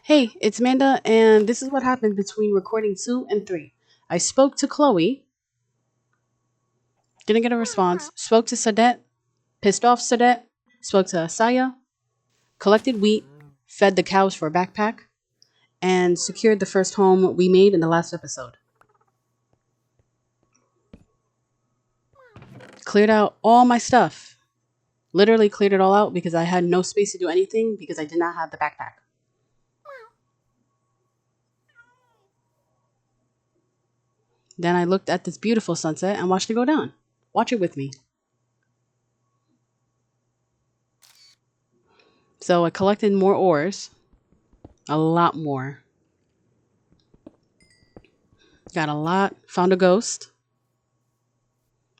Hey, it's Amanda, and this is what happened between recording 2 and 3. I spoke to Chloe, didn't get a response, spoke to Sadet, pissed off Sadet, spoke to Asaya, collected wheat, fed the cows for a backpack, and secured the first home we made in the last episode. Cleared out all my stuff. Literally cleared it all out because I had no space to do anything because I did not have the backpack. Then I looked at this beautiful sunset and watched it go down. Watch it with me. So I collected more ores, a lot more. Got a lot. Found a ghost.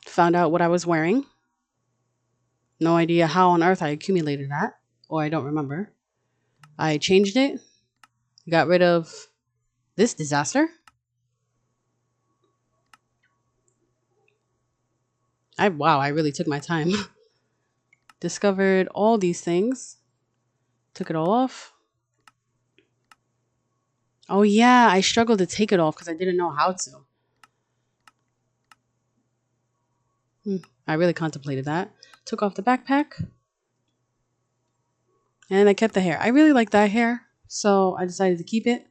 Found out what I was wearing. No idea how on earth I accumulated that, or I don't remember. I changed it. Got rid of this disaster. Wow, I really took my time. Discovered all these things. Took it all off. Oh yeah, I struggled to take it off because I didn't know how to. I really contemplated that. Took off the backpack. And I kept the hair. I really like that hair, so I decided to keep it.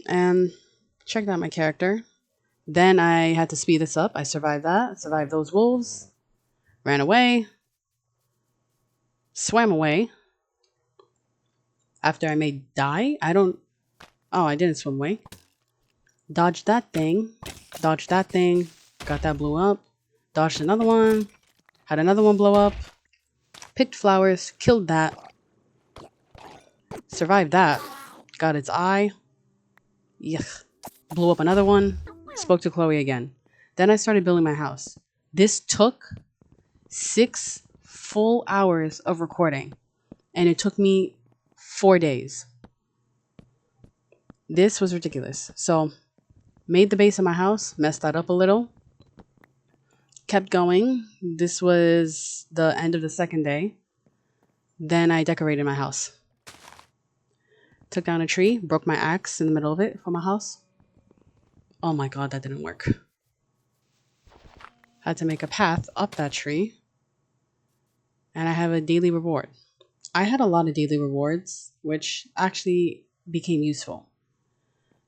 And checked out my character. Then I had to speed this up. I survived that. Survived those wolves. Ran away. Swam away. After I made dye. Oh, I didn't swim away. Dodged that thing. Dodged that thing. Got that blew up. Dodged another one. Had another one blow up. Picked flowers. Killed that. Survived that. Got its eye. Yuck. Blew up another one. Spoke to Chloe again. Then I started building my house. This took 6 full hours of recording. And it took me 4 days. This was ridiculous. So, made the base of my house. Messed that up a little. Kept going. This was the end of the second day. Then I decorated my house. Took down a tree. Broke my axe in the middle of it for my house. Oh my god, that didn't work. Had to make a path up that tree. And I have a daily reward. I had a lot of daily rewards, which actually became useful.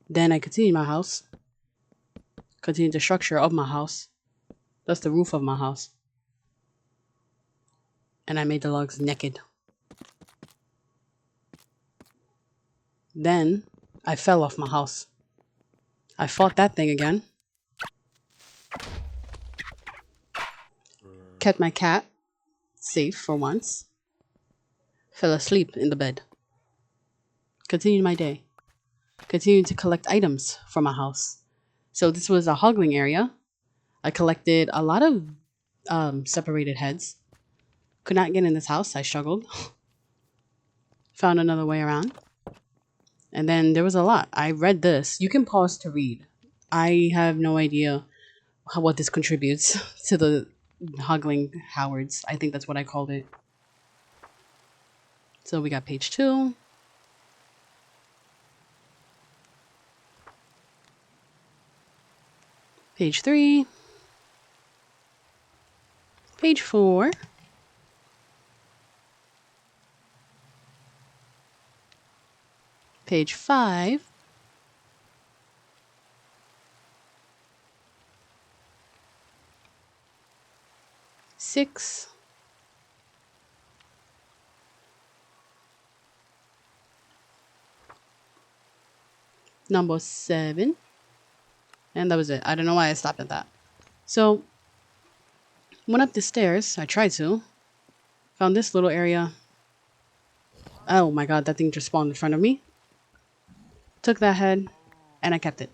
Then I continued my house. Continued the structure of my house. That's the roof of my house. And I made the logs naked. Then I fell off my house. I fought that thing again. Kept my cat safe for once. Fell asleep in the bed. Continued my day. Continued to collect items for my house. So this was a hoggling area. I collected a lot of separated heads. Could not get in this house. I struggled. Found another way around. And then there was a lot. I read this. You can pause to read. I have no idea what this contributes to the hoggling Howards. I think that's what I called it. So we got page 2. Page 3. Page 4. Page 5. Six. Number 7. And that was it. I don't know why I stopped at that. So, went up the stairs. I tried to. Found this little area. Oh my god, that thing just spawned in front of me. Took that head, and I kept it.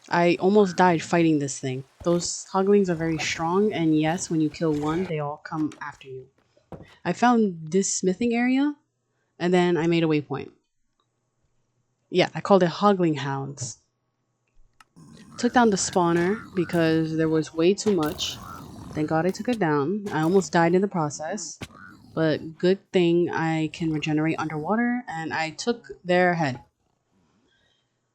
I almost died fighting this thing. Those hoglings are very strong, and yes, when you kill one, they all come after you. I found this smithing area, and then I made a waypoint. Yeah, I called it Hoggling Hounds. Took down the spawner because there was way too much. Thank God I took it down. I almost died in the process. But good thing I can regenerate underwater, and I took their head.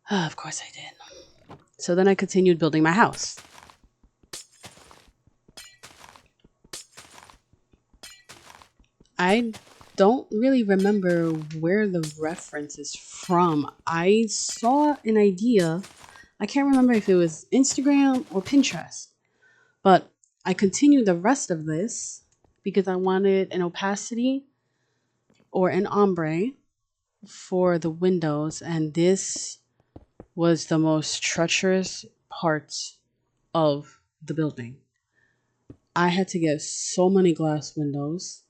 Of course I did. So then I continued building my house. I don't really remember where the reference is from. I saw an idea. I can't remember if it was Instagram or Pinterest, but I continued the rest of this because I wanted an opacity or an ombre for the windows, and this was the most treacherous part of the building. I had to get so many glass windows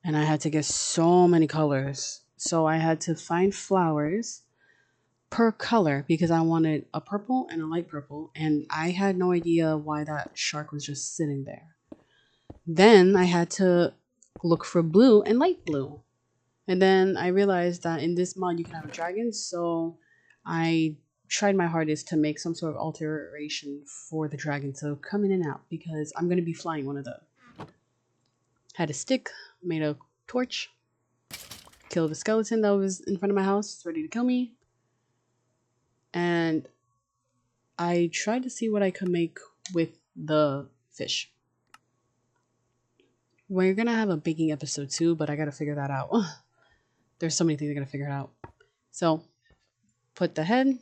and I had to get so many colors. So I had to find flowers per color because I wanted a purple and a light purple, and I had no idea why that shark was just sitting there. Then I had to look for blue and light blue. And then I realized that in this mod you can have a dragon, so I tried my hardest to make some sort of alteration for the dragon to come in and out because I'm going to be flying one of them. Had a stick, made a torch, killed the skeleton that was in front of my house, ready to kill me. And I tried to see what I could make with the fish. We're going to have a baking episode too, but I got to figure that out. There's so many things I got to figure out. So, put the head.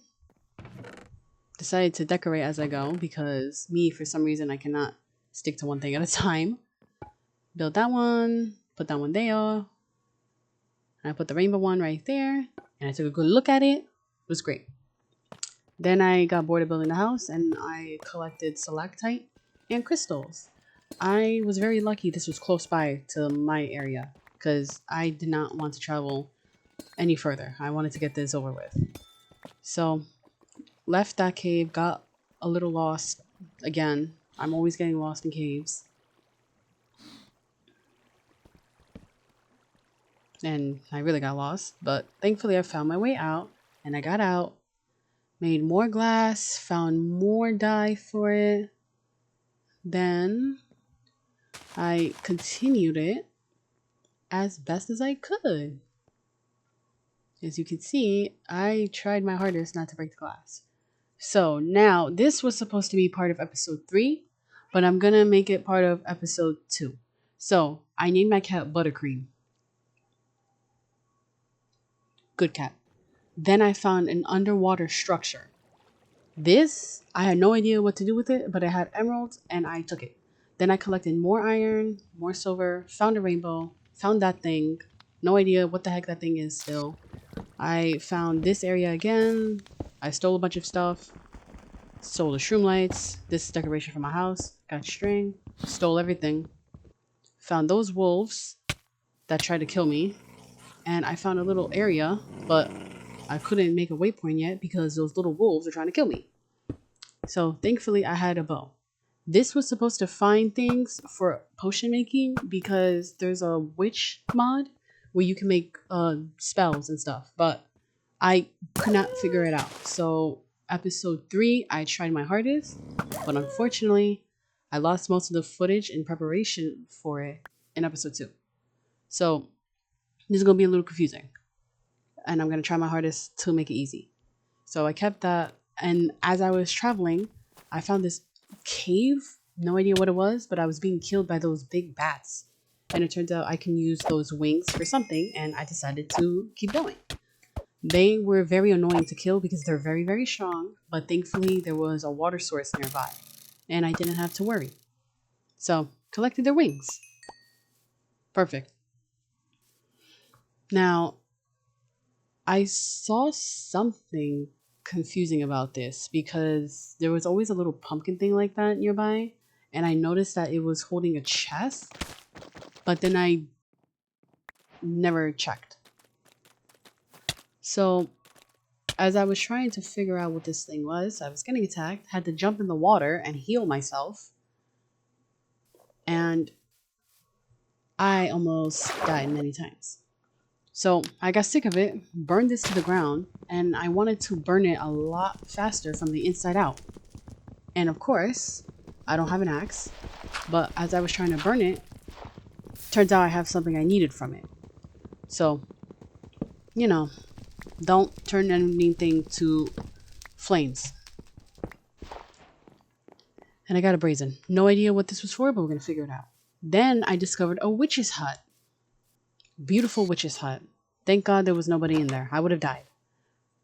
Decided to decorate as I go because me, for some reason, I cannot stick to one thing at a time. Build that one, put that one there, and I put the rainbow one right there, and I took a good look at it. It was great. Then I got bored of building the house, and I collected stalactite and crystals. I was very lucky this was close by to my area because I did not want to travel any further. I wanted to get this over with. So, left that cave, got a little lost again. I'm always getting lost in caves. And I really got lost, but thankfully I found my way out, and I got out, made more glass, found more dye for it. Then I continued it as best as I could. As you can see, I tried my hardest not to break the glass. So now this was supposed to be part of episode 3, but I'm gonna make it part of episode 2. So I named my cat Buttercream. Good cat. Then I found an underwater structure. This, I had no idea what to do with it, but I had emeralds and I took it. Then I collected more iron, more silver, found a rainbow, found that thing. No idea what the heck that thing is still. I found this area again. I stole a bunch of stuff. Stole the shroom lights. This is decoration for my house. Got string. Stole everything. Found those wolves that tried to kill me. And I found a little area, but I couldn't make a waypoint yet because those little wolves are trying to kill me. So thankfully I had a bow. This was supposed to find things for potion making because there's a witch mod where you can make spells and stuff, but I could not figure it out. So episode 3, I tried my hardest, but unfortunately I lost most of the footage in preparation for it in episode 2. So this is going to be a little confusing, and I'm going to try my hardest to make it easy. So I kept that, and as I was traveling, I found this cave. No idea what it was, but I was being killed by those big bats. And it turns out I can use those wings for something, and I decided to keep going. They were very annoying to kill because they're very, very strong, but thankfully there was a water source nearby, and I didn't have to worry. So, collected their wings. Perfect. Now, I saw something confusing about this because there was always a little pumpkin thing like that nearby, and I noticed that it was holding a chest, but then I never checked. So as I was trying to figure out what this thing was, I was getting attacked, had to jump in the water and heal myself, and I almost died many times. So I got sick of it, burned this to the ground, and I wanted to burn it a lot faster from the inside out. And of course, I don't have an axe, but as I was trying to burn it, turns out I have something I needed from it. So, you know, don't turn anything to flames. And I got a brazen. No idea what this was for, but we're going to figure it out. Then I discovered a witch's hut. Beautiful witch's hut. Thank God there was nobody in there. I would have died.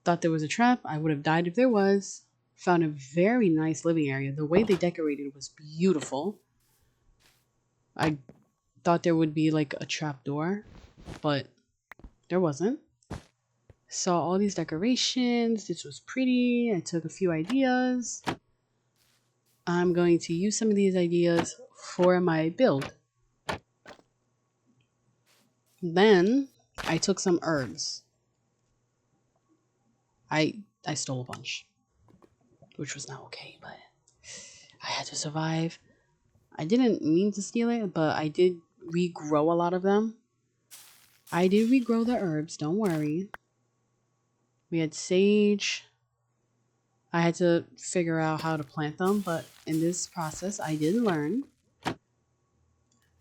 Thought there was a trap. I would have died if there was. Found a very nice living area. The way they decorated it was beautiful. I thought there would be like a trap door, but there wasn't. Saw all these decorations. This was pretty. I took a few ideas. I'm going to use some of these ideas for my build. Then I took some herbs. I stole a bunch, which was not okay, but I had to survive. I didn't mean to steal it, but I did regrow a lot of them. I did regrow the herbs, don't worry. We had sage. I had to figure out how to plant them, but in this process, I did learn.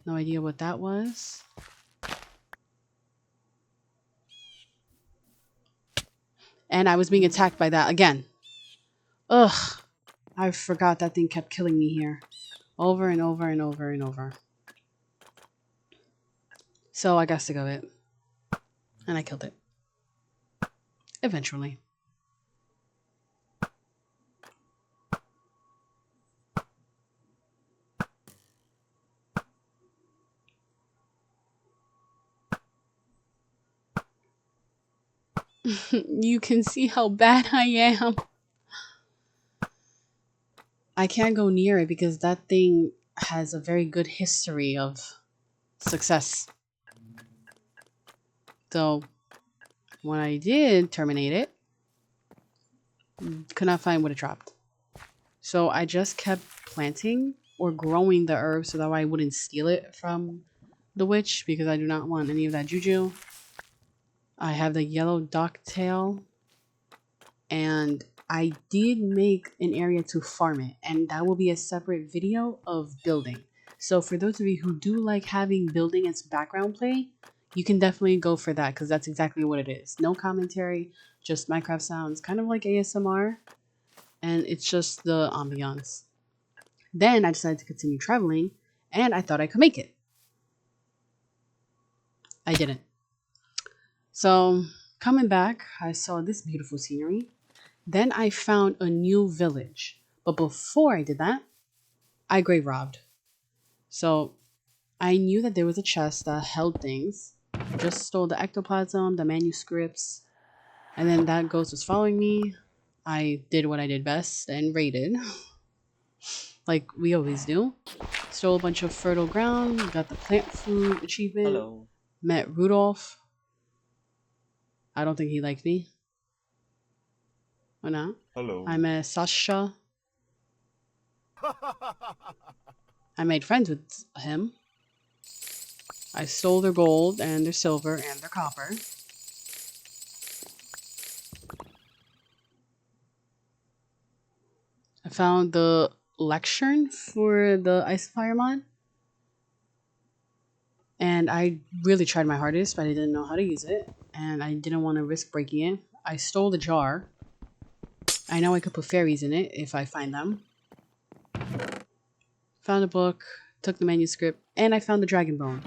No idea what that was. And I was being attacked by that again. Ugh. I forgot that thing kept killing me here. Over and over and over and over. So I got sick of it. And I killed it. Eventually. You can see how bad I am. I can't go near it because that thing has a very good history of success. So when I did terminate it, could not find what it dropped. So I just kept planting or growing the herb so that way I wouldn't steal it from the witch because I do not want any of that juju. I have the yellow ducktail, and I did make an area to farm it, and that will be a separate video of building. So for those of you who do like having building as background play, you can definitely go for that because that's exactly what it is. No commentary, just Minecraft sounds, kind of like ASMR, and it's just the ambiance. Then I decided to continue traveling, and I thought I could make it. I didn't. So coming back, I saw this beautiful scenery. Then I found a new village. But before I did that, I grave robbed. So I knew that there was a chest that held things. Just stole the ectoplasm, the manuscripts, and then that ghost was following me. I did what I did best and raided. Like we always do. Stole a bunch of fertile ground, got the plant food achievement. Hello. Met Rudolph. I don't think he liked me. Or not. Hello. I met Sasha. I made friends with him. I stole their gold and their silver and their copper. I found the lectern for the Ice Fire mod. And I really tried my hardest, but I didn't know how to use it. And I didn't want to risk breaking it. I stole the jar. I know I could put fairies in it if I find them. Found a book, took the manuscript, and I found the dragon bone.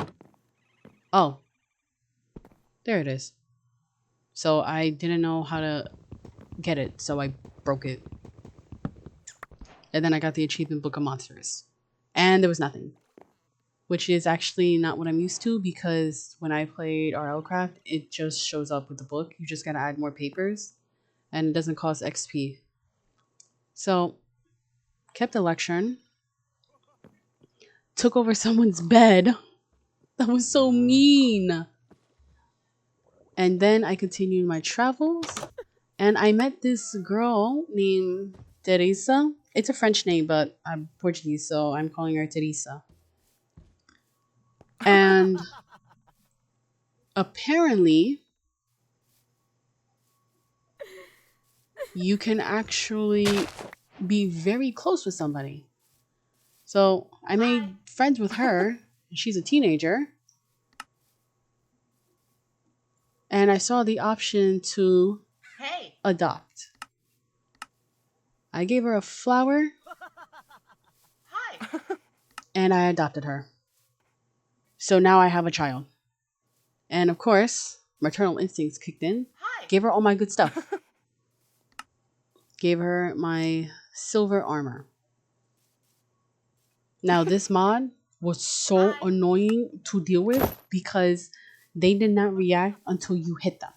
Oh. There it is. So I didn't know how to get it, so I broke it. And then I got the achievement book of monsters. And there was nothing. Which is actually not what I'm used to because when I played RL Craft, it just shows up with the book. You just gotta add more papers. And it doesn't cost XP. So, kept the lectern. Took over someone's bed. That was so mean. And then I continued my travels. And I met this girl named Teresa. It's a French name, but I'm Portuguese, so I'm calling her Teresa. And apparently, you can actually be very close with somebody. So I made friends with her. She's a teenager. and I saw the option to adopt. I gave her a flower and I adopted her. So now I have a child. And of course, maternal instincts kicked in. Gave her all my good stuff. Gave her my silver armor. Now this mod was so annoying to deal with because they did not react until you hit them.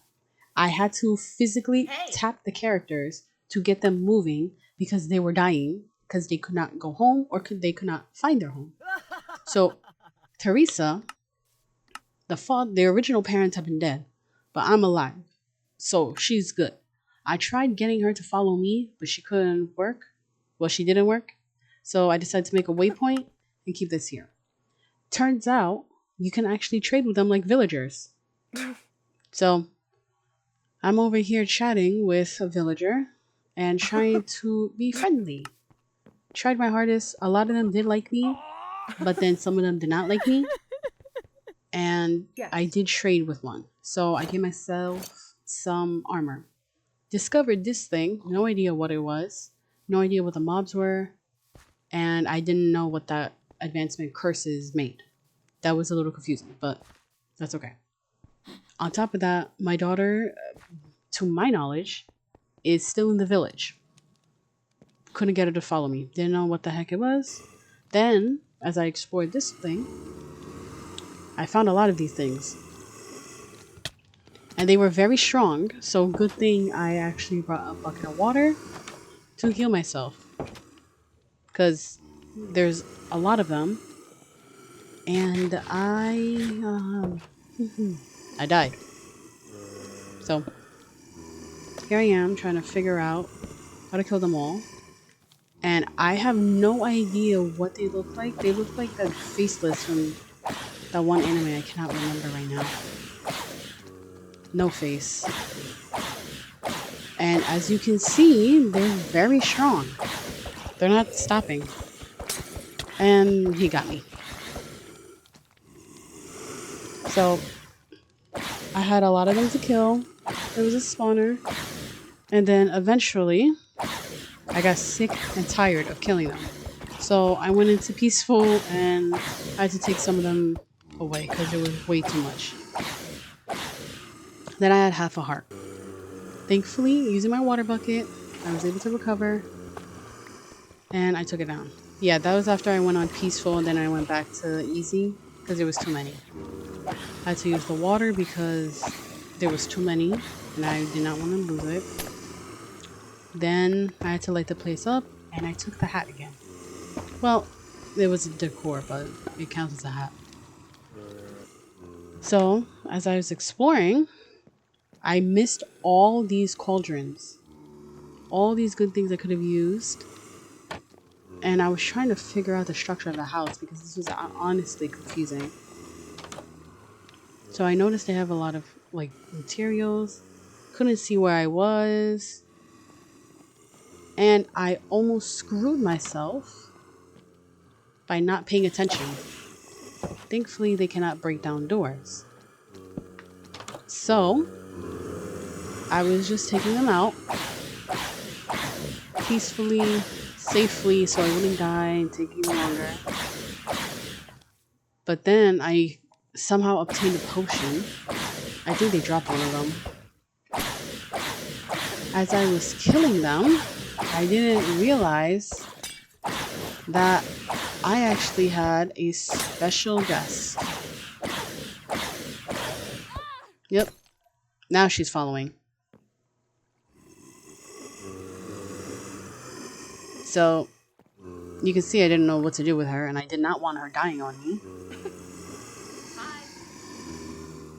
I had to physically tap the characters to get them moving because they were dying because they could not go home or they could not find their home. So Teresa, the original parents have been dead, but I'm alive. So she's good. I tried getting her to follow me, but she couldn't work. Well, she didn't work. So I decided to make a waypoint and keep this here. Turns out you can actually trade with them like villagers. So I'm over here chatting with a villager and trying to be friendly. Tried my hardest. A lot of them did like me, but then some of them did not like me. And I did trade with one. So I gave myself some armor. Discovered this thing. No idea what it was. No idea what the mobs were. And I didn't know what that advancement curses made. That was a little confusing, but that's okay. On top of that, my daughter, to my knowledge, is still in the village. Couldn't get her to follow me. Didn't know what the heck it was. Then, as I explored this thing, I found a lot of these things. And they were very strong, so good thing I actually brought a bucket of water to heal myself. Because there's a lot of them. And I died. So, here I am trying to figure out how to kill them all. And I have no idea what they look like. They look like that faceless from that one anime I cannot remember right now. No face. And as you can see, they're very strong. They're not stopping. And he got me. So, I had a lot of them to kill. There was a spawner. And then eventually, I got sick and tired of killing them. So I went into peaceful and I had to take some of them away because it was way too much. Then I had half a heart. Thankfully, using my water bucket, I was able to recover. And I took it down. Yeah, that was after I went on peaceful and then I went back to easy because there was too many. I had to use the water because there was too many and I did not want to lose it. Then I had to light the place up and I took the hat again. Well, it was a decor, but it counts as a hat. So, as I was exploring, I missed all these cauldrons. All these good things I could have used. And I was trying to figure out the structure of the house because this was honestly confusing. So I noticed they have a lot of like materials. Couldn't see where I was. And I almost screwed myself by not paying attention. Thankfully, they cannot break down doors. So, I was just taking them out peacefully, safely, so I wouldn't die and take even longer. But then I somehow obtained a potion. I think they dropped one of them. As I was killing them, I didn't realize that I actually had a special guest. Yep. Now she's following. So, you can see I didn't know what to do with her, and I did not want her dying on me.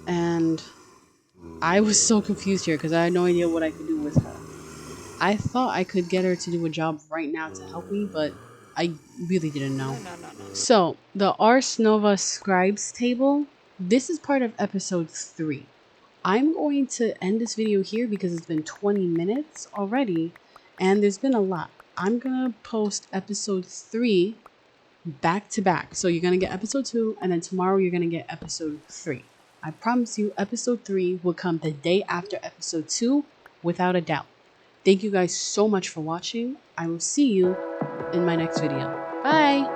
And I was so confused here because I had no idea what I could do with her. I thought I could get her to do a job right now to help me, but I really didn't know. No. So, the Ars Nova Scribes table, this is part of episode 3. I'm going to end this video here because it's been 20 minutes already, and there's been a lot. I'm going to post episode 3 back to back. So you're going to get episode 2, and then tomorrow you're going to get episode 3. I promise you episode 3 will come the day after episode 2 without a doubt. Thank you guys so much for watching. I will see you in my next video. Bye!